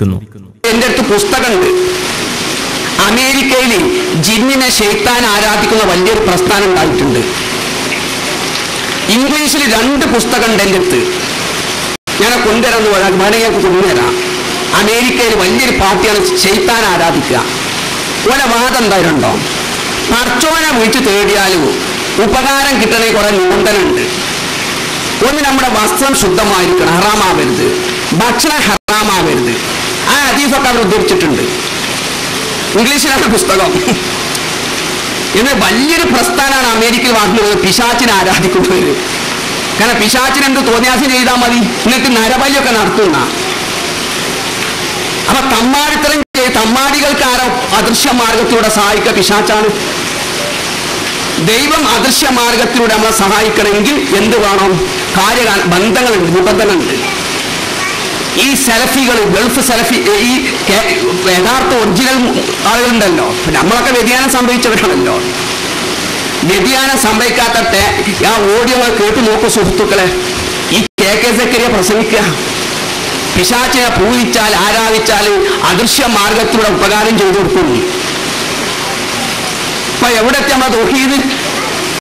ചോദിക്കുന്നു. എൻ്റെ അടുത്ത് പുസ്തകമുണ്ട്. അമേരിക്കയിൽ ജിന്നിനെ ശൈത്താൻ ആരാധിക്കുന്ന വലിയൊരു പ്രസ്ഥാനം ഉണ്ടായിട്ടുണ്ട്. ഇംഗ്ലീഷിൽ 2 പുസ്തകമുണ്ട് എൻ്റെ അടുത്ത്. ഞാൻ കൊണ്ടുവരാന്ന് പറയാം, വേണമെങ്കിൽ ഞങ്ങൾക്ക് കൊണ്ടുവരാം. അമേരിക്കയിൽ വലിയൊരു പാർട്ടിയാണ് ശൈത്താൻ ആരാധിക്കുക. ഓരോ വാദം എന്തായാലുണ്ടോ, പടച്ചോനെ വിളിച്ച് തേടിയാലും ഉപകാരം കിട്ടണമെങ്കിൽ കുറെ നിബന്ധന ഉണ്ട്. ഒന്ന്, നമ്മുടെ വസ്ത്രം ശുദ്ധമായിരിക്കണം, ഹറാമാവരുത്. ഭക്ഷണം ഹറാമാവരുത്. ആ ഹദീസൊക്കെ അവർ ഉദ്ധരിച്ചിട്ടുണ്ട്. ഇംഗ്ലീഷിലാണ് പുസ്തകം. ഇന്ന് വലിയൊരു പ്രസ്ഥാനമാണ് അമേരിക്കയിൽ വളർന്നത് പിശാചിനെ ആരാധിക്കുന്നവർ. കാരണം പിശാചിന് എന്ത് തോന്നിയാസം ചെയ്താൽ മതി, എന്നിട്ട് നരബലിയൊക്കെ നടത്തുന്ന. അപ്പൊ തമ്മാടികൾക്ക് ആരോ അദൃശ്യ മാർഗത്തിലൂടെ സഹായിക്കുക പിശാചാണ്. ദൈവം അദൃശ്യ മാർഗത്തിലൂടെ നമ്മളെ സഹായിക്കണമെങ്കിൽ എന്ത് വേണം? ബന്ധങ്ങളുണ്ട്, നിബന്ധനയുണ്ട്. ഈ സെലഫികൾ, ഗൾഫ് സെലഫി, ഈ യഥാർത്ഥ ഒറിജിനൽ ആളുകളുണ്ടല്ലോ, നമ്മളൊക്കെ വ്യതിയാനം സംഭവിച്ചവരാണല്ലോ. വ്യതിയാനം സംഭവിക്കാത്ത ആ ഓഡിയോകൾ കേട്ടു നോക്കൂ സുഹൃത്തുക്കളെ. ഈ KK സക്കരിയ പ്രസംഗിക്കുക, പിശാചിനെ പൂജിച്ചാൽ ആരാധിച്ചാൽ അദൃശ്യ മാർഗത്തിലൂടെ ഉപകാരം ചെയ്തു കൊടുക്കുന്നു. അപ്പൊ എവിടത്തെ നമ്മൾ തൗഹീദ്